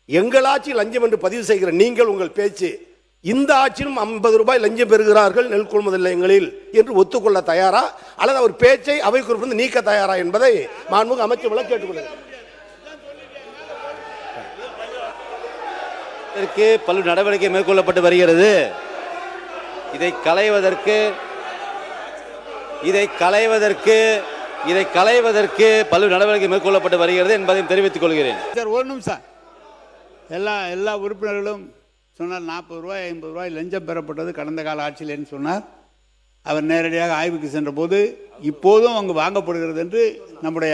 எங்கள் ஆட்சி லஞ்சம் என்று பதிவு செய்கிற நீங்கள் உங்கள் பேச்சு இந்த ஆட்சியிலும் 50 ரூபாய் லஞ்சம் பெறுகிறார்கள் நெல் கொள்முதல் நிலையங்களில் என்று ஒத்துக்கொள்ள தயாரா அல்லது அவர் பேச்சை அவை குறிப்பிலிருந்து நீக்க தயாரா என்பதை மாண்புமிகு அமைச்சர் கேட்டுக்கொள்கிறேன். பல நடவடிக்கை மேற்கொள்ளப்பட்டு வருகிறது. இதை களைவதற்கு பல நடவடிக்கை மேற்கொள்ளப்பட்டு வருகிறது என்பதையும் தெரிவித்துக் கொள்கிறேன். சார் ஒரு நிமிஷம். எல்லா உறுப்பினர்களும் சொன்னார் 40 ரூபாய் 50 ரூபாய் லஞ்சம் பெறப்பட்டது கடந்த கால ஆட்சியில்னு சொன்னார். அவர் நேரடியாக ஆய்வுக்கு சென்ற போது இப்போதும் அங்கு வாங்கப்படுகிறது என்று நம்முடைய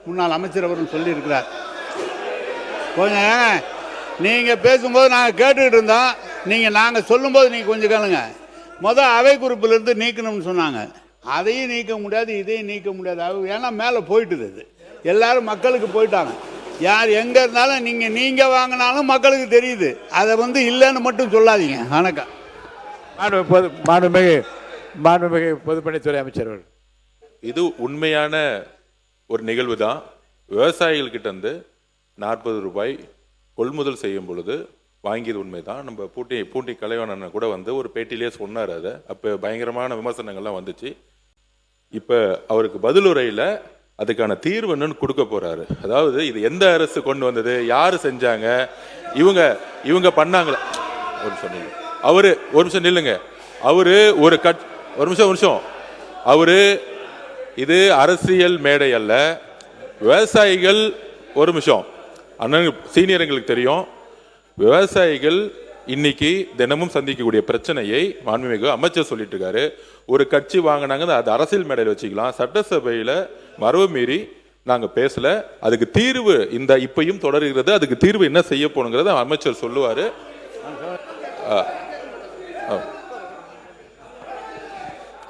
முன்னாள் அமைச்சர் அவர்கள் சொல்லியிருக்கிறார். கொஞ்சம் நீங்கள் பேசும்போது நாங்கள் கேட்டுக்கிட்டு இருந்தோம். நாங்கள் சொல்லும்போது நீங்கள் கொஞ்சம் கேளுங்க. அவை குறிப்பிலிருந்து நீக்கணும்னு சொன்னாங்க. அதையும் நீக்க முடியாது, இதையும் நீக்க முடியாது. ஏன்னா மேலே போயிட்டுது. அது எல்லாரும் மக்களுக்கு போயிட்டாங்க. யார் எங்கே இருந்தாலும் நீங்கள் வாங்கினாலும் மக்களுக்கு தெரியுது. அதை இல்லைன்னு மட்டும் சொல்லாதீங்க. வணக்கம். மாண்புமிகு பொதுப்பணித்துறை அமைச்சர், இது உண்மையான ஒரு நிகழ்வு தான். விவசாயிகள்கிட்ட இருந்து 40 ரூபாய் கொள்முதல் செய்யும் பொழுது வாங்கியது உண்மைதான். நம்ம பூண்டி கலைவாணன் கூட ஒரு பேட்டியிலே சொன்னார். அதை அப்போ பயங்கரமான விமர்சனங்கள்லாம் வந்துச்சு. இப்போ அவருக்கு பதிலுரையில் அதுக்கான தீர்வு என்னன்னு கொடுக்க போறாரு. அதாவது இது எந்த அரசு கொண்டு வந்தது, யாரு செஞ்சாங்க, இவங்க பண்ணாங்களா? ஒரு நிமிஷம் நில்லுங்க. அவரு ஒரு நிமிஷம். அவரு இது அரசியல் மேடை அல்ல, விவசாயிகள். ஒரு நிமிஷம் அண்ணன், சீனியர்களுக்கு தெரியும். விவசாயிகள் இன்னைக்கு தினமும் சந்திக்கக்கூடிய பிரச்சனையை மாண்புமிகு அமைச்சர் சொல்லிட்டு இருக்காரு. ஒரு கட்சி வாங்கினாங்க, அது அரசியல் மேடையில் வச்சுக்கலாம். சட்டசபையில மரபு மீறி நாங்க பேசல. அதுக்கு தீர்வு இப்பயும் தொடர்கிறது. அதுக்கு தீர்வு என்ன செய்ய போனுங்கிறத அமைச்சர் சொல்லுவாரு.